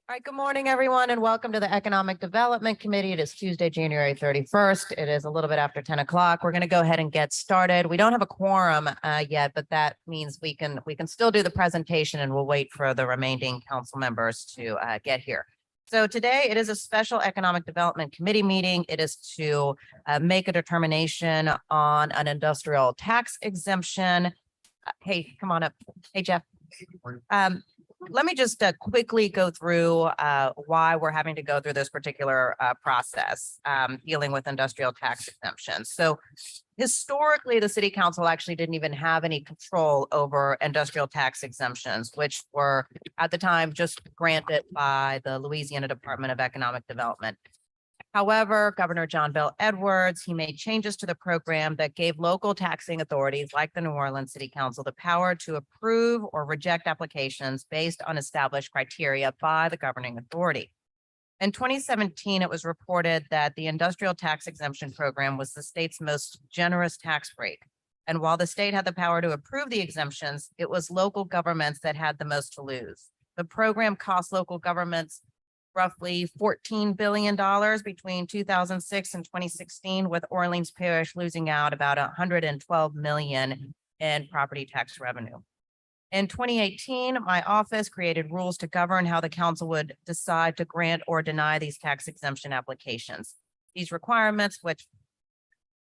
All right, good morning, everyone, and welcome to the Economic Development Committee. It is Tuesday, January 31st. It is a little bit after 10 o'clock. We're going to go ahead and get started. We don't have a quorum yet, but that means we can still do the presentation, and we'll wait for the remaining council members to get here. So today it is a special Economic Development Committee meeting. It is to make a determination on an industrial tax exemption. Hey, come on up. Hey, Jeff. Let me just quickly go through why we're having to go through this particular process dealing with industrial tax exemptions. So historically, the city council actually didn't even have any control over industrial tax exemptions, which were at the time just granted by the Louisiana Department of Economic Development. However, Governor John Bel Edwards, he made changes to the program that gave local taxing authorities like the New Orleans City Council the power to approve or reject applications based on established criteria by the governing authority. In 2017, it was reported that the industrial tax exemption program was the state's most generous tax break. And while the state had the power to approve the exemptions, it was local governments that had the most to lose. The program cost local governments roughly $14 billion between 2006 and 2016, with Orleans Parish losing out about $112 million in property tax revenue. In 2018, my office created rules to govern how the council would decide to grant or deny these tax exemption applications. These requirements, which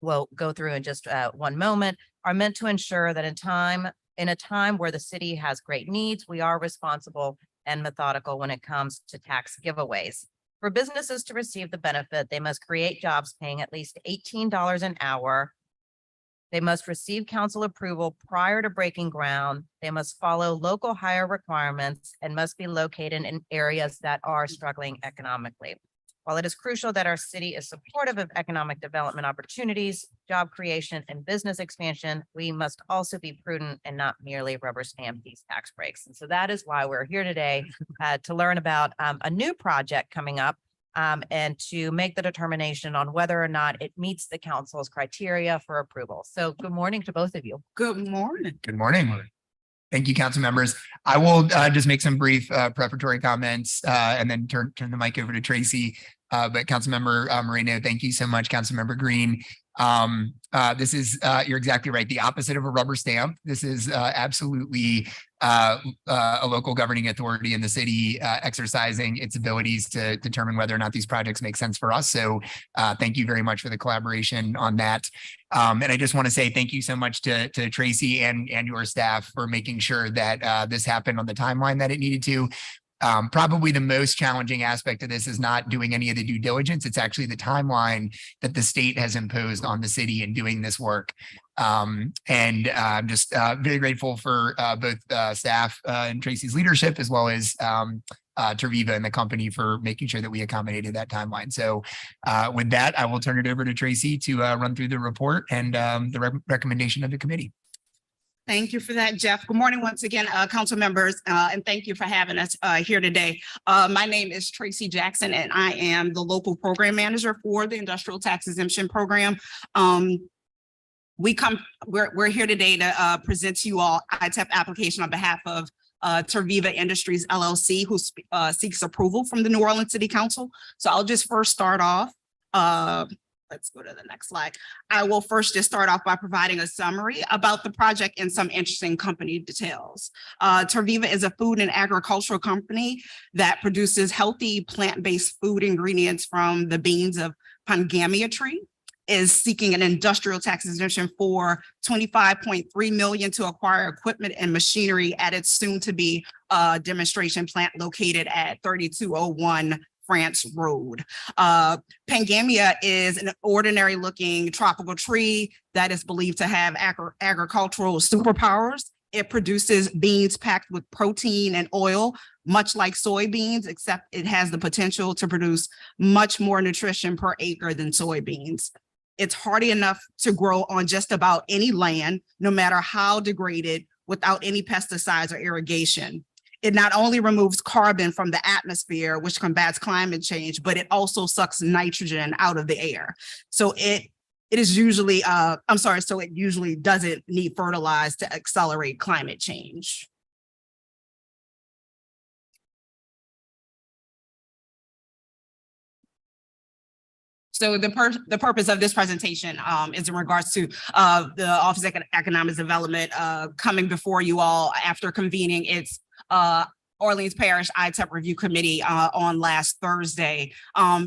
we'll go through in just one moment, are meant to ensure that in a time where the city has great needs, we are responsible and methodical when it comes to tax giveaways. For businesses to receive the benefit, they must create jobs paying at least $18 an hour. They must receive council approval prior to breaking ground. They must follow local hire requirements and must be located in areas that are struggling economically. While it is crucial that our city is supportive of economic development opportunities, job creation, and business expansion, we must also be prudent and not merely rubber stamp these tax breaks. And so that is why we're here today to learn about a new project coming up and to make the determination on whether or not it meets the council's criteria for approval. So good morning to both of you. Good morning. Good morning. Thank you, council members. I will just make some brief preparatory comments and then turn the mic over to Tracy. But Councilmember Moreno, thank you so much, Councilmember Green. This is, you're exactly right, the opposite of a rubber stamp. This is absolutely a local governing authority in the city exercising its abilities to determine whether or not these projects make sense for us. So thank you very much for the collaboration on that. And I just want to say thank you so much to Tracy and your staff for making sure that this happened on the timeline that it needed to. Probably the most challenging aspect of this is not doing any of the due diligence. It's actually the timeline that the state has imposed on the city in doing this work. And I'm just very grateful for both staff and Tracy's leadership, as well as Terviva and the company for making sure that we accommodated that timeline. So with that, I will turn it over to Tracy to run through the report and the recommendation of the committee. Thank you for that, Jeff. Good morning once again, council members, and thank you for having us here today. My name is Tracy Jackson, and I am the local program manager for the Industrial Tax Exemption Program. We're here today to present to you all ITEP application on behalf of Terviva Industries LLC, who seeks approval from the New Orleans City Council. So I'll just first start off. Let's go to the next slide. I will first just start off by providing a summary about the project and some interesting company details. Terviva is a food and agricultural company that produces healthy plant-based food ingredients from the beans of Pangamia tree, is seeking an industrial tax exemption for $25.3 million to acquire equipment and machinery at its soon-to-be demonstration plant located at 3201 France Road. Pangamia is an ordinary looking tropical tree that is believed to have agricultural superpowers. It produces beans packed with protein and oil, much like soybeans, except it has the potential to produce much more nutrition per acre than soybeans. It's hardy enough to grow on just about any land, no matter how degraded, without any pesticides or irrigation. It not only removes carbon from the atmosphere, which combats climate change, but it also sucks nitrogen out of the air. So it usually doesn't need fertilized to accelerate climate change. So the purpose of this presentation is in regards to the Office of Economic Development coming before you all after convening its Orleans Parish ITEP Review Committee on last Thursday.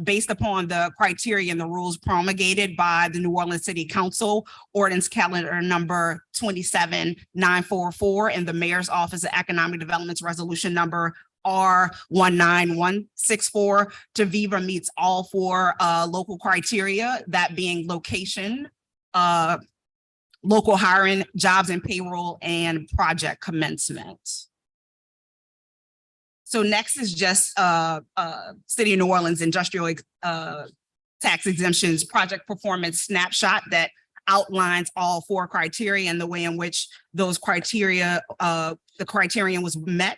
Based upon the criteria and the rules promulgated by the New Orleans City Council, Ordinance Calendar number 27944 and the Mayor's Office of Economic Development's resolution number R19164, Terviva meets all four local criteria, that being location, local hiring, jobs and payroll, and project commencement. So next is just City of New Orleans industrial tax exemptions project performance snapshot that outlines all four criteria and the way in which those criteria, the criterion was met.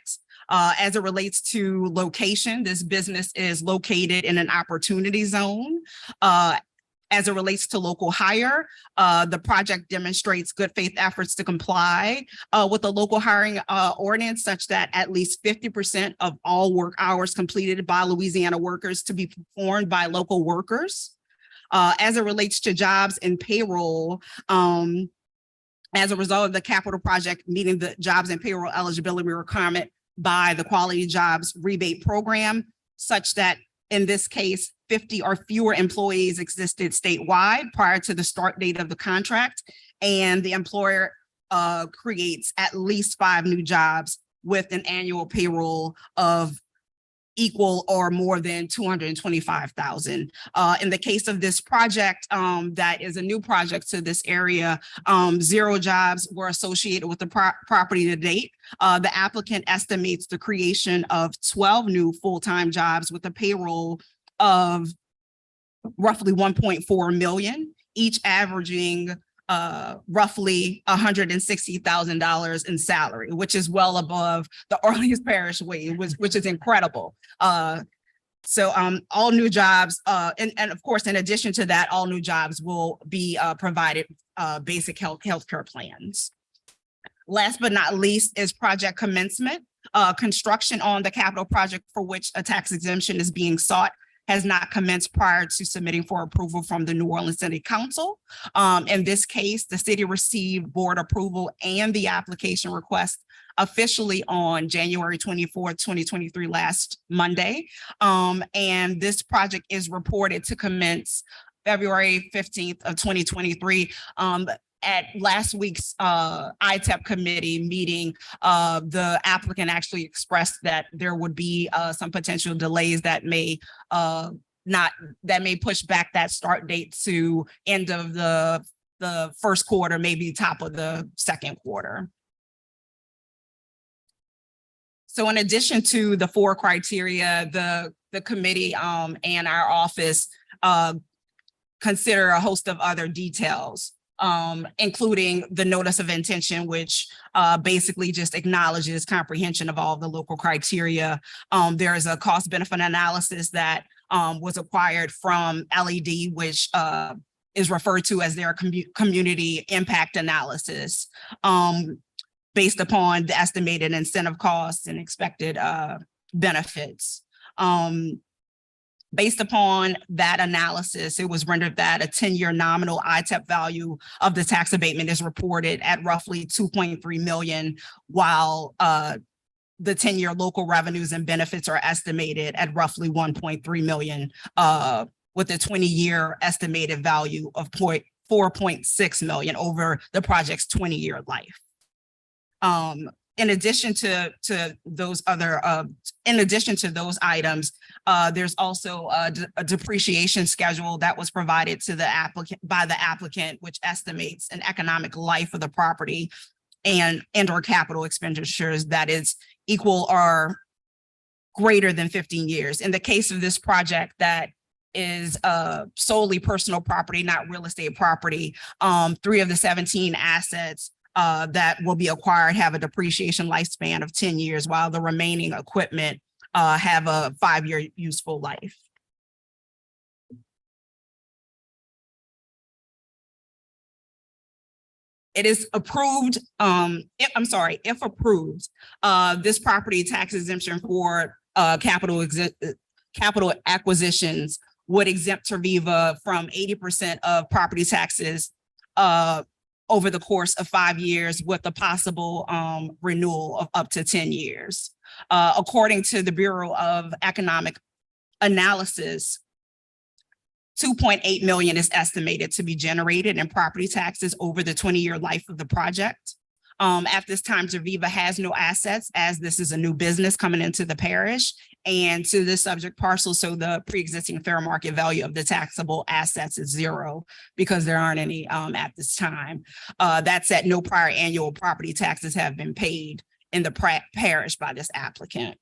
As it relates to location, this business is located in an opportunity zone. As it relates to local hire, the project demonstrates good faith efforts to comply with the local hiring ordinance, such that at least 50% of all work hours completed by Louisiana workers to be performed by local workers. As it relates to jobs and payroll, as a result of the capital project meeting the jobs and payroll eligibility requirement by the Quality Jobs Rebate Program, such that in this case, 50 or fewer employees existed statewide prior to the start date of the contract, and the employer creates at least 5 new jobs with an annual payroll of equal or more than $225,000. In the case of this project, that is a new project to this area, 0 jobs were associated with the property to date. The applicant estimates the creation of 12 new full-time jobs with a payroll of roughly 1.4 million, each averaging roughly $160,000 in salary, which is well above the Orleans Parish wage, which is incredible. So all new jobs, and of course, in addition to that, all new jobs will be provided basic healthcare plans. Last but not least is project commencement. Construction on the capital project for which a tax exemption is being sought has not commenced prior to submitting for approval from the New Orleans City Council. In this case, the city received board approval and the application request officially on January 24th, 2023, last Monday. And this project is reported to commence February 15th of 2023. At last week's ITEP committee meeting, the applicant actually expressed that there would be some potential delays that may push back that start date to end of the first quarter, maybe top of the second quarter. So in addition to the 4 criteria, the committee and our office consider a host of other details, including the notice of intention, which basically just acknowledges comprehension of all the local criteria. There is a cost benefit analysis that was acquired from LED, which is referred to as their community impact analysis, based upon the estimated incentive costs and expected benefits. Based upon that analysis, it was rendered that a 10-year nominal ITEP value of the tax abatement is reported at roughly 2.3 million, while the 10-year local revenues and benefits are estimated at roughly 1.3 million, with a 20-year estimated value of 4.6 million over the project's 20-year life. In addition to those other, in addition to those items, there's also a depreciation schedule that was provided to the applicant by the applicant, which estimates an economic life of the property and or capital expenditures that is equal or greater than 15 years. In the case of this project that is solely personal property, not real estate property, 3 of the 17 assets that will be acquired have a depreciation lifespan of 10 years, while the remaining equipment have a 5-year useful life. It is approved, if approved, this property tax exemption for capital acquisitions would exempt Terviva from 80% of property taxes over the course of 5 years with a possible renewal of up to 10 years. According to the Bureau of Economic Analysis, 2.8 million is estimated to be generated in property taxes over the 20-year life of the project. At this time, Terviva has no assets, as this is a new business coming into the parish and to the subject parcel. So the pre-existing fair market value of the taxable assets is zero because there aren't any at this time. That said, no prior annual property taxes have been paid in the parish by this applicant.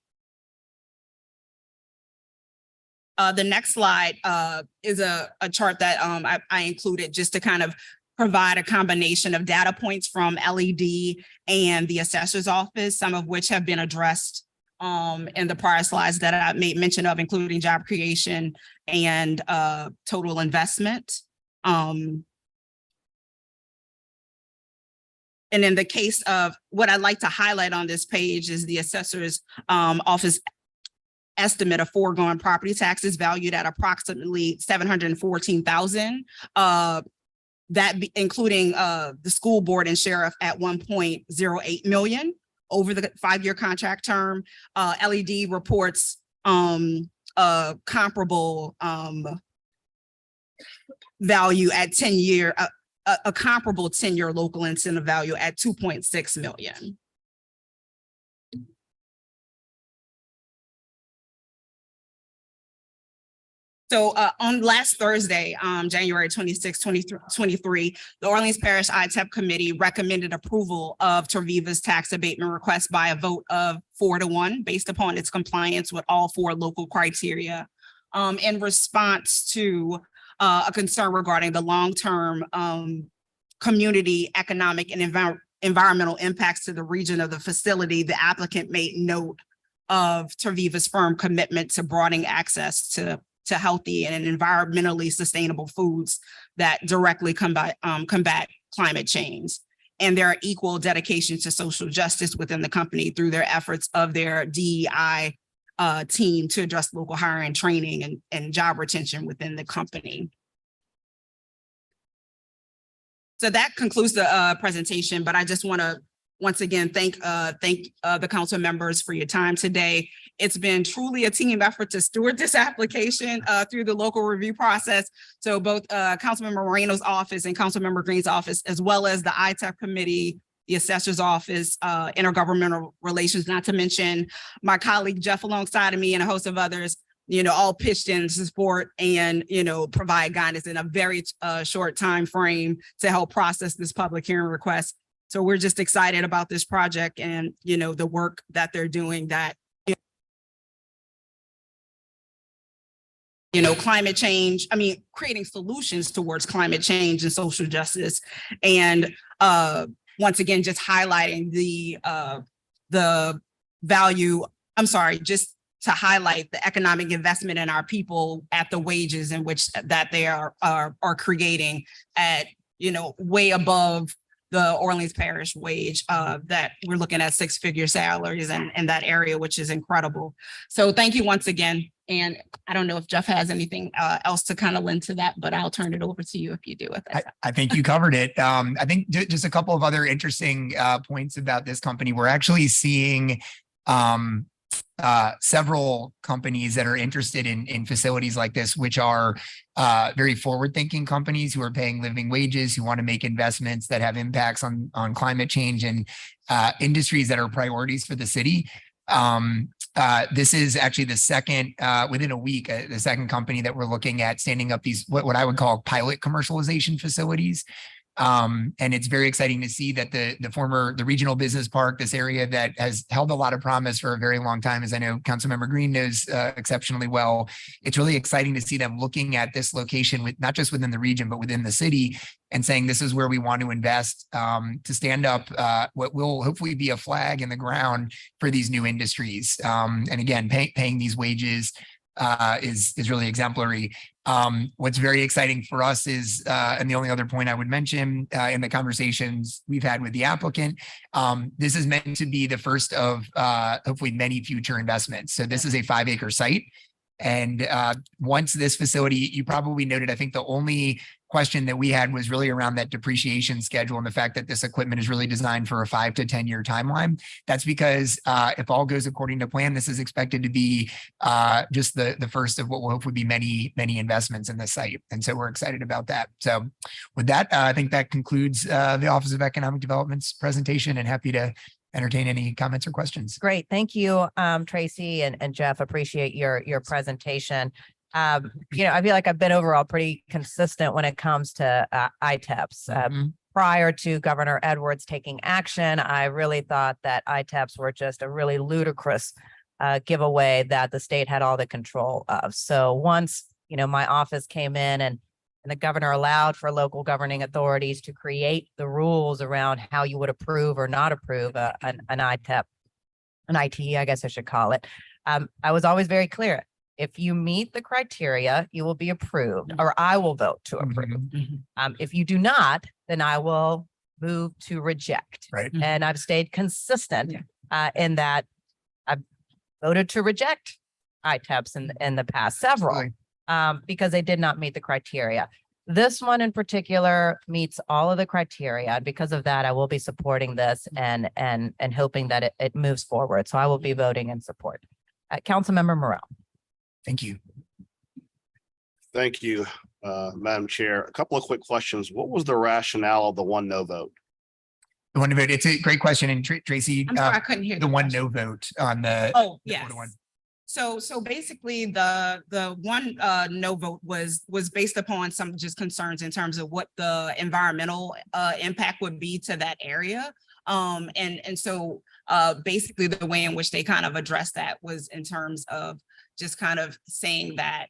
The next slide is a chart that I included just to kind of provide a combination of data points from LED and the assessor's office, some of which have been addressed in the prior slides that I made mention of, including job creation and total investment. And in the case of what I'd like to highlight on this page is the assessor's office estimate of foregone property taxes valued at approximately $714,000. Including the school board and sheriff at 1.08 million over the 5-year contract term. LED reports a comparable value at 10-year, a comparable 10-year local incentive value at 2.6 million. So on last Thursday, January 26, 2023, the Orleans Parish ITEP Committee recommended approval of Terviva's tax abatement request by a vote of 4-1 based upon its compliance with all 4 local criteria in response to a concern regarding the long-term community, economic, and environmental impacts to the region of the facility. The applicant made note of Terviva's firm commitment to broadening access to healthy and environmentally sustainable foods that directly combat climate change. And their equal dedication to social justice within the company through their efforts of their DEI team to address local hiring, training, and job retention within the company. So that concludes the presentation, but I just want to once again thank the council members for your time today. It's been truly a team effort to steward this application through the local review process. So both Councilmember Moreno's office and Councilmember Green's office, as well as the ITEP committee, the assessor's office, intergovernmental relations, not to mention my colleague Jeff alongside of me and a host of others, all pitched in to support and, provide guidance in a very short time frame to help process this public hearing request. So we're just excited about this project and, the work that they're doing that, climate change, creating solutions towards climate change and social justice. And once again, just highlighting the value, just to highlight the economic investment in our people at the wages in which that they are creating at, way above the Orleans Parish wage that we're looking at 6-figure salaries in that area, which is incredible. So thank you once again. And I don't know if Jeff has anything else to kind of lend to that, but I'll turn it over to you if you do. I think you covered it. I think just a couple of other interesting points about this company. We're actually seeing several companies that are interested in facilities like this, which are very forward-thinking companies who are paying living wages, who want to make investments that have impacts on climate change and industries that are priorities for the city. This is actually the second, within a week, the second company that we're looking at standing up these, what I would call pilot commercialization facilities. And it's very exciting to see that the regional business park, this area that has held a lot of promise for a very long time, as I know Councilmember Green knows exceptionally well. It's really exciting to see them looking at this location with not just within the region, but within the city and saying, this is where we want to invest to stand up what will hopefully be a flag in the ground for these new industries. And again, paying these wages is really exemplary. What's very exciting for us is, and the only other point I would mention in the conversations we've had with the applicant, this is meant to be the first of hopefully many future investments. So this is a 5-acre site. And once this facility, you probably noted, I think the only question that we had was really around that depreciation schedule and the fact that this equipment is really designed for a 5 to 10 year timeline. That's because if all goes according to plan, this is expected to be just the first of what will hopefully be many, many investments in this site. And so we're excited about that. So with that, I think that concludes the Office of Economic Development's presentation, and happy to entertain any comments or questions. Great. Thank you, Tracy and Jeff. Appreciate your presentation. I feel like I've been overall pretty consistent when it comes to ITEPs. Prior to Governor Edwards taking action, I really thought that ITEPs were just a really ludicrous giveaway that the state had all the control of. So once, my office came in and the governor allowed for local governing authorities to create the rules around how you would approve or not approve an ITEP, an ITE, I guess I should call it. I was always very clear. If you meet the criteria, you will be approved, or I will vote to approve. If you do not, then I will move to reject. Right. And I've stayed consistent in that I've voted to reject ITEPs in the past, several, because they did not meet the criteria. This one in particular meets all of the criteria. And because of that, I will be supporting this and hoping that it moves forward. So I will be voting in support. Councilmember Morrell. Thank you. Thank you, Madam Chair. A couple of quick questions. What was the rationale of the one no vote? The one no vote. It's a great question. And Tracy, I'm sorry, I couldn't hear the one question. no vote on the. Oh, the yes. one. So basically the one no vote was based upon some just concerns in terms of what the environmental impact would be to that area. And so basically the way in which they kind of addressed that was in terms of just kind of saying that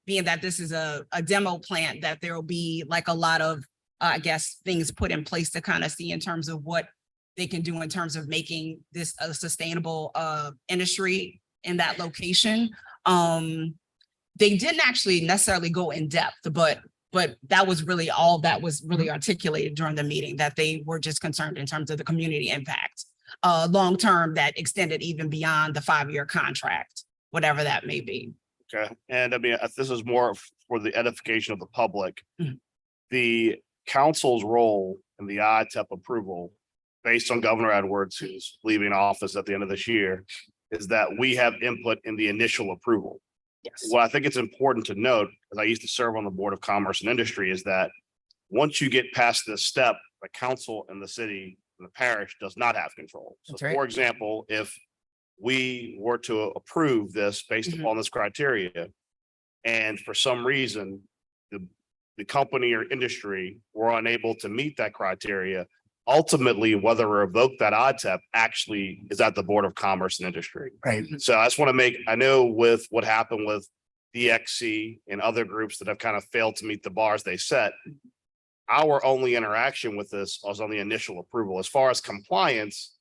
being that this is a demo plant, that there will be like a lot of I guess things put in place to kind of see in terms of what they can do in terms of making this a sustainable industry in that location. They didn't actually necessarily go in depth, but that was really all that was really articulated during the meeting, that they were just concerned in terms of the community impact long term that extended even beyond the 5-year contract, whatever that may be. Okay, and I mean, this is more for the edification of the public. The council's role in the ITEP approval, based on Governor Edwards, who's leaving office at the end of this year, is that we have input in the initial approval. Yes. What I think it's important to note, as I used to serve on the Board of Commerce and Industry, is that once you get past this step, the council and the city and the parish does not have control. So That's right. for example, if we were to approve this based upon this criteria, and for some reason, the company or industry were unable to meet that criteria, ultimately, whether to revoke that ITEP actually is at the Board of Commerce and Industry. Right. So I just want to I know with what happened with DXC and other groups that have kind of failed to meet the bars they set, our only interaction with this was on the initial approval. As far as compliance,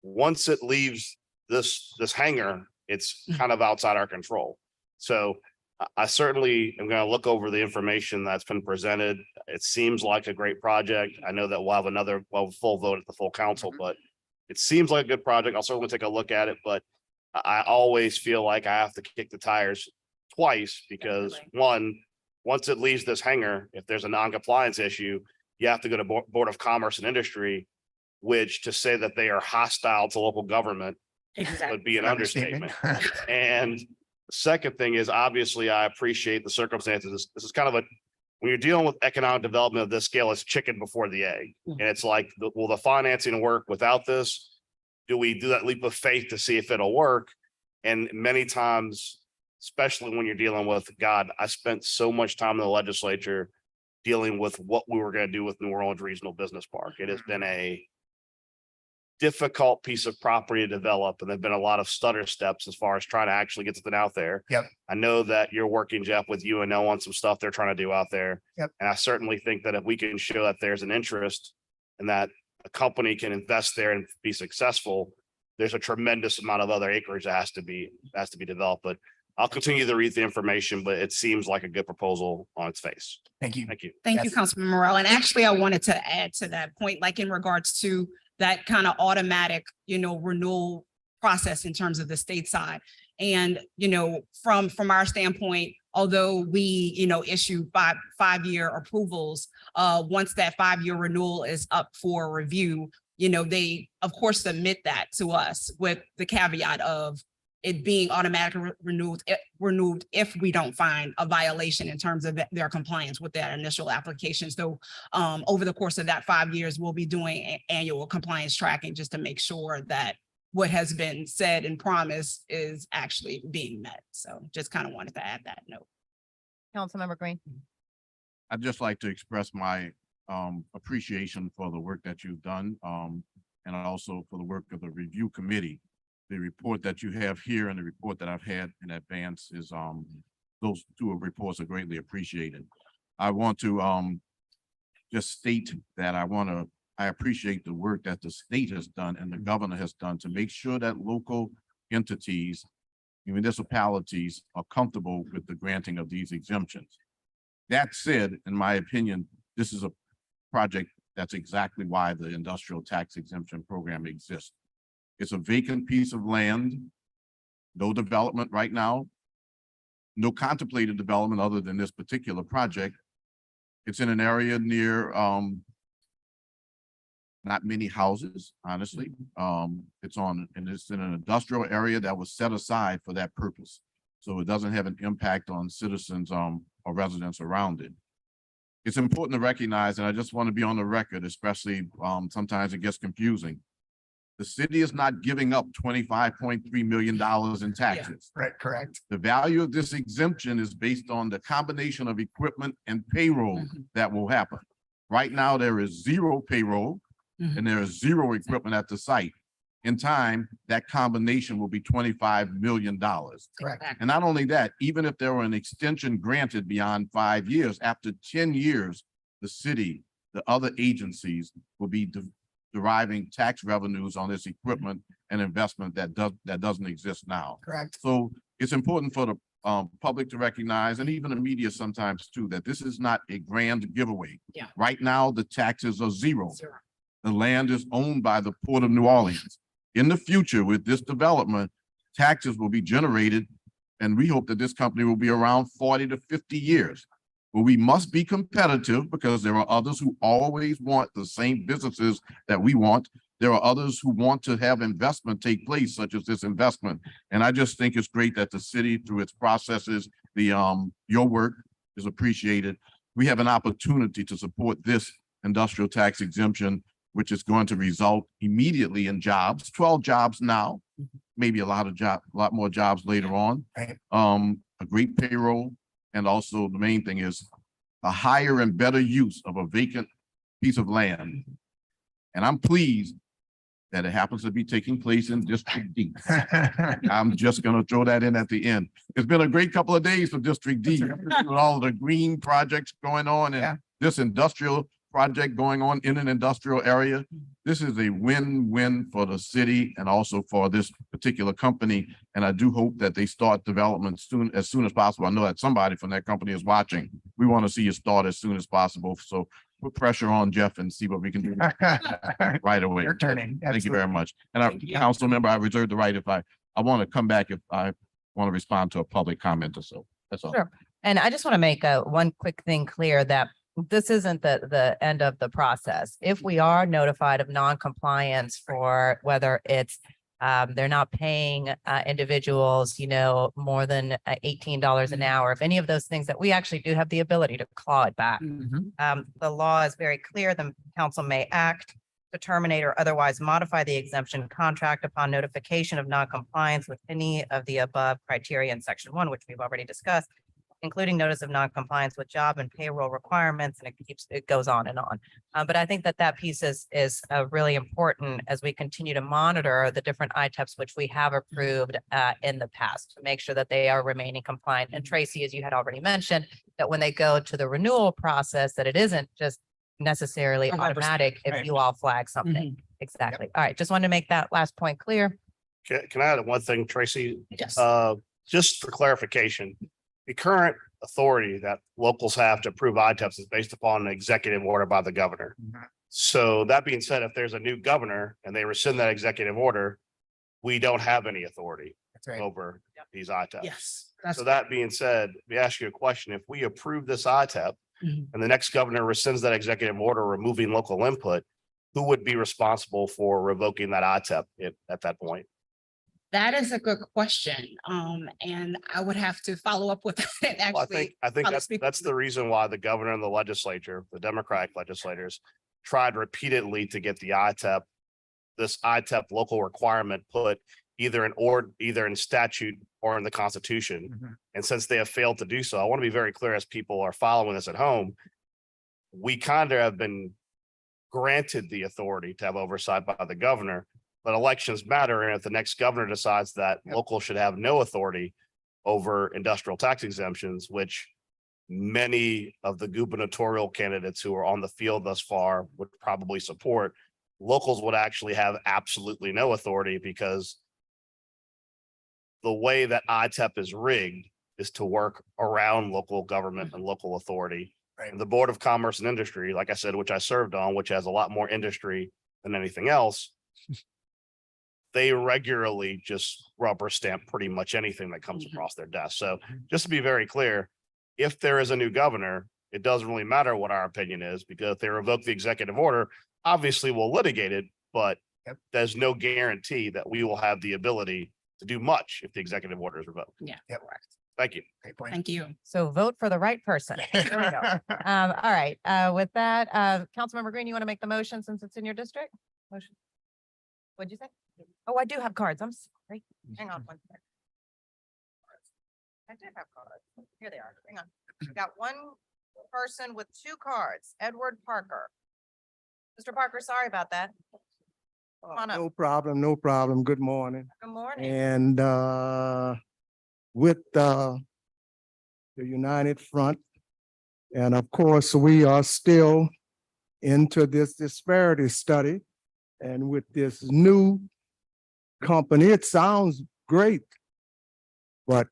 once it leaves this hangar, it's kind of outside our control. So I certainly am going to look over the information that's been presented. It seems like a great project. I know that we'll have a full vote at the full council, but it seems like a good project. I'll certainly take a look at it, but I always feel like I have to kick the tires twice because once it leaves this hangar, if there's a non-compliance issue, you have to go to Board of Commerce and Industry, which to say that they are hostile to local government would be an understatement. And the second thing is, obviously, I appreciate the circumstances. This is kind of when you're dealing with economic development of this scale, it's chicken before the egg. And it's like, will the financing work without this? Do we do that leap of faith to see if it'll work? And many times, especially when you're dealing with, God, I spent so much time in the legislature dealing with what we were going to do with New Orleans Regional Business Park. It has been a difficult piece of property to develop, and there've been a lot of stutter steps as far as trying to actually get something out there. Yep. I know that you're working, Jeff, with UNO on some stuff they're trying to do out there. Yep. And I certainly think that if we can show that there's an interest and that a company can invest there and be successful, there's a tremendous amount of other acreage that has to be developed. But I'll continue to read the information, but it seems like a good proposal on its face. Thank you. Thank you. Thank you, Yes. Councilman Morrell. And actually, I wanted to add to that point, like in regards to that kind of automatic, renewal process in terms of the state side. And, from our standpoint, although we, issue five-year approvals, once that 5-year renewal is up for review, they of course submit that to us with the caveat of it being automatically renewed if we don't find a violation in terms of their compliance with that initial application. So over the course of that 5 years, we'll be doing annual compliance tracking just to make sure that what has been said and promised is actually being met. So just kind of wanted to add that note. Councilmember Green. I'd just like to express my appreciation for the work that you've done, and also for the work of the review committee. The report that you have here and the report that I've had in advance is those two reports are greatly appreciated. I want to just state that I appreciate the work that the state has done and the governor has done to make sure that local entities, municipalities are comfortable with the granting of these exemptions. That said, in my opinion, this is a project that's exactly why the industrial tax exemption program exists. It's a vacant piece of land, no development right now, no contemplated development other than this particular project. It's in an area near not many houses, honestly. It's in an industrial area that was set aside for that purpose. So it doesn't have an impact on citizens or residents around it. It's important to recognize, and I just want to be on the record, especially sometimes it gets confusing. The city is not giving up $25.3 million in taxes. Right, correct. The value of this exemption is based on the combination of equipment and payroll that will happen. Right now, there is zero payroll and there is zero equipment at the site. In time, that combination will be $25 million. Correct. And not only that, even if there were an extension granted beyond 5 years, after 10 years, the city, the other agencies will be deriving tax revenues on this equipment and investment that doesn't exist now. Correct. So it's important for the public to recognize, and even the media sometimes too, that this is not a grand giveaway. Yeah. Right now, the taxes are zero. The land is owned by the Port of New Orleans. In the future, with this development, taxes will be generated, and we hope that this company will be around 40 to 50 years. But we must be competitive because there are others who always want the same businesses that we want. There are others who want to have investment take place, such as this investment. And I just think it's great that the city, through its processes, your work is appreciated. We have an opportunity to support this industrial tax exemption, which is going to result immediately in jobs, 12 jobs now, maybe a lot more jobs later on. Right. A great payroll. And also the main thing is a higher and better use of a vacant piece of land. And I'm pleased that it happens to be taking place in District D. I'm just going to throw that in at the end. It's been a great couple of days for District D with all the green projects going on and this industrial project going on in an industrial area. This is a win-win for the city and also for this particular company. And I do hope that they start development as soon as possible. I know that somebody from that company is watching. We want to see you start as soon as possible. So put pressure on Jeff and see what we can do right away. You're turning. Thank you very much. And council member, I reserve the right if I want to come back if I want to respond to a public comment or so. That's all. Sure. And I just want to make one quick thing clear that this isn't the end of the process. If we are notified of non-compliance for whether it's they're not paying individuals, more than $18 an hour, if any of those things, that we actually do have the ability to claw it back. The law is very clear. The council may act to terminate or otherwise modify the exemption contract upon notification of non-compliance with any of the above criteria in section 1, which we've already discussed, including notice of non-compliance with job and payroll requirements, and it goes on and on. But I think that piece is really important as we continue to monitor the different ITEPs which we have approved in the past to make sure that they are remaining compliant. And Tracy, as you had already mentioned, that when they go to the renewal process, that it isn't just necessarily 100%. automatic if you all flag something. Exactly. All right. Just wanted to make that last point clear. Can I add one thing, Tracy? Yes. Just for clarification, the current authority that locals have to approve ITEPs is based upon an executive order by the governor. So that being said, if there's a new governor and they rescind that executive order, we don't have any authority That's right. over these ITEPs. Yes. That's So that being said, let me ask you a question. If we approve this ITEP Mhm. and the next governor rescinds that executive order removing local input, who would be responsible for revoking that ITEP at that point? That is a good question. And I would have to follow up with it Well, actually. I think I'll that's, speak- that's the reason why the governor and the legislature, the Democratic legislators, tried repeatedly to get the ITEP, this ITEP local requirement put either in statute or in the Constitution. Mhm. And since they have failed to do so, I want to be very clear as people are following this at home. We kind of have been granted the authority to have oversight by the governor, but elections matter. And if the next governor decides that local should have no authority over industrial tax exemptions, which many of the gubernatorial candidates who are on the field thus far would probably support, locals would actually have absolutely no authority because the way that ITEP is rigged is to work around local government and local authority. Right. And the Board of Commerce and Industry, like I said, which I served on, which has a lot more industry than anything else, they regularly just rubber stamp pretty much anything that comes Mhm. across their desk. So just to be very clear, if there is a new governor, it doesn't really matter what our opinion is, because if they revoke the executive order, obviously we'll litigate it, but Yep. there's no guarantee that we will have the ability to do much if the executive order is revoked. Yeah, Yep. correct. Thank you. Great point. Thank you. So vote for the right person. There we go. All right, with that, Councilmember Green, you want to make the motion since it's in your district? Motion. What'd you say? Oh, I do have cards. I'm sorry. Hang on one second. I did have cards. Here they are. Hang on. We got one person with two cards, Edward Parker. Mr. Parker, sorry about that. Come on up. No problem, no problem. Good morning. Good morning. And with the United Front, and of course, we are still into this disparity study. And with this new company, it sounds great. But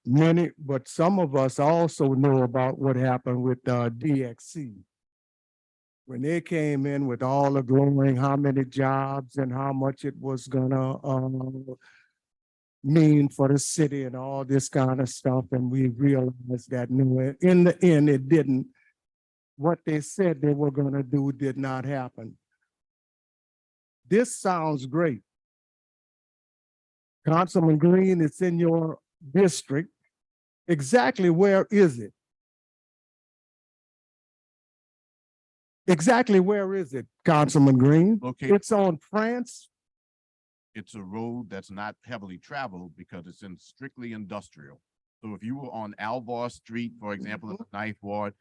some of us also know about what happened with DXC. When they came in with all the glowing, how many jobs and how much it was gonna mean for the city and all this kind of stuff, and we realized that no, in the end, it didn't. What they said they were gonna do did not happen. This sounds great. Councilman Green, it's in your district. Exactly where is it? Exactly where is it, Councilman Green? Located, It's on France. it's a road that's not heavily traveled because it's in strictly industrial. So if you were on Alvar Street, for example, in the Ninth Ward,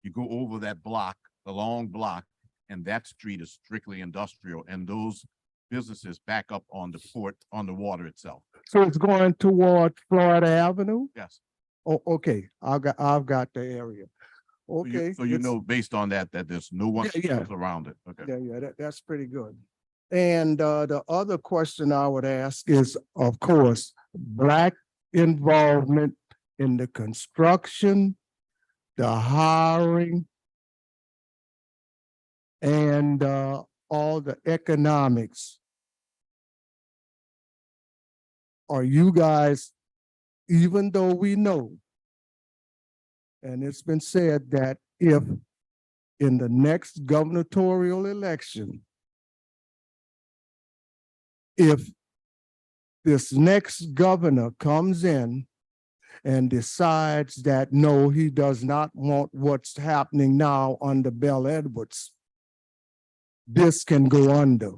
you go over that block, the long block, and that street is strictly industrial, and those businesses back up on the port, on the water itself. So it's going toward Florida Avenue? Yes. Oh, okay, I've got the area. So you- Okay. So you it's- know, based on that, that there's no one Yeah, yeah. around it. Okay. Yeah, that's pretty good. And the other question I would ask is, of course, Black involvement in the construction, the hiring, and all the economics. Are you guys, even though we know, and it's been said that if in the next gubernatorial election, if this next governor comes in and decides that, no, he does not want what's happening now under Bell Edwards, this can go under.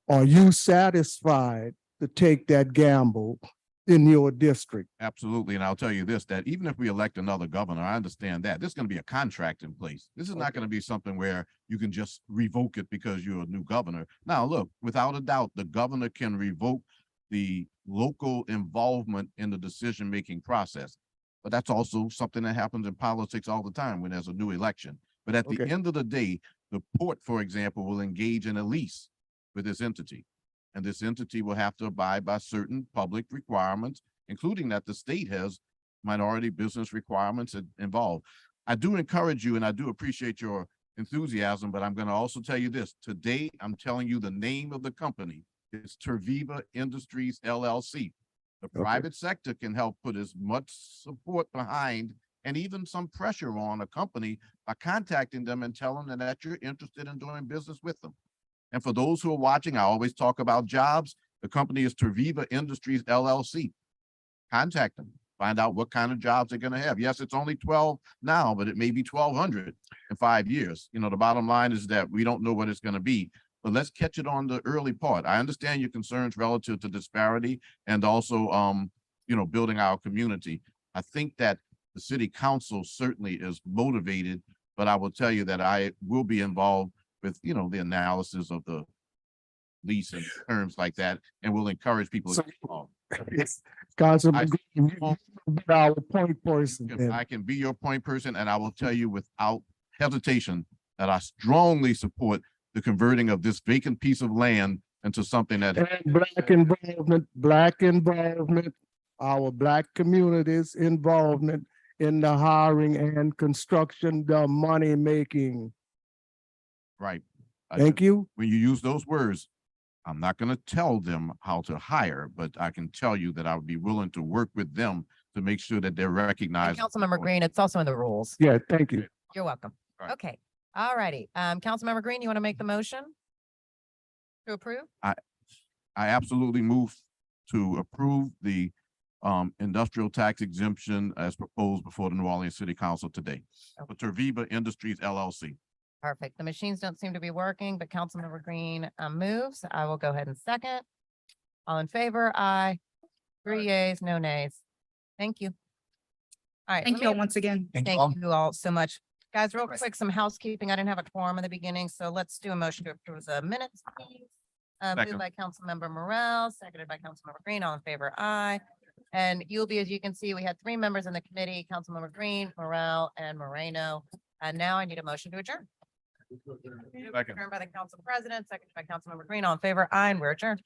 Are you satisfied to take that gamble in your district? Absolutely. And I'll tell you this, that even if we elect another governor, I understand that there's going to be a contract in place. This is not going to be something where you can just revoke it because you're a new governor. Now, look, without a doubt, the governor can revoke the local involvement in the decision-making process. But that's also something that happens in politics all the time when there's a new election. But at the Okay. end of the day, the port, for example, will engage in a lease with this entity. And this entity will have to abide by certain public requirements, including that the state has minority business requirements involved. I do encourage you, and I do appreciate your enthusiasm, but I'm going to also tell you this. Today, I'm telling you the name of the company. It's Terviva Industries LLC. The Okay. private sector can help put as much support behind and even some pressure on a company by contacting them and telling them that you're interested in doing business with them. And for those who are watching, I always talk about jobs. The company is Terviva Industries LLC. Contact them, find out what kind of jobs they're gonna have. Yes, it's only 12 now, but it may be 1,200 in 5 years. You know, the bottom line is that we don't know what it's gonna be, but let's catch it on the early part. I understand your concerns relative to disparity and also, you know, building our community. I think that the city council certainly is motivated, but I will tell you that I will be involved with, you know, the analysis of the lease and terms like that, and we'll encourage people. So- to get involved. Councilman I- Green, you be our point person. then. I can be your point person, and I will tell you without hesitation that I strongly support the converting of this vacant piece of land into something that, And black involvement, our black communities involvement in the hiring and construction, the money making. right. Thank you. When you use those words, I'm not gonna tell them how to hire, but I can tell you that I would be willing to work with them to make sure that they're And recognized. Councilmember Green, it's also in the rules. Yeah, thank you. You're welcome. All right. Okay, all righty. Councilmember Green, you want to make the motion? To approve? I absolutely move to approve the industrial tax exemption as proposed before the New Orleans City Council today. For Terviva Industries LLC. Perfect. The machines don't seem to be working, but Councilmember Green moves. I will go ahead and second. All in favor? Aye. 3 yeas, no nays. Thank you. All right. Thank let you all me- once again. Thank you all. Thank you all so much. Guys, real course. quick, some housekeeping. I didn't have a quorum in the beginning, so let's do a motion to approve the minutes, please. Moved Second. by Councilmember Morel, seconded by Councilmember Green. All in favor? Aye. And you'll be, as you can see, we had 3 members in the committee, Councilmember Green, Morel, and Moreno. And now I need a motion to adjourn. Second. Adjourned by the council president, seconded by Councilmember Green. All in favor? Aye, and we're adjourned.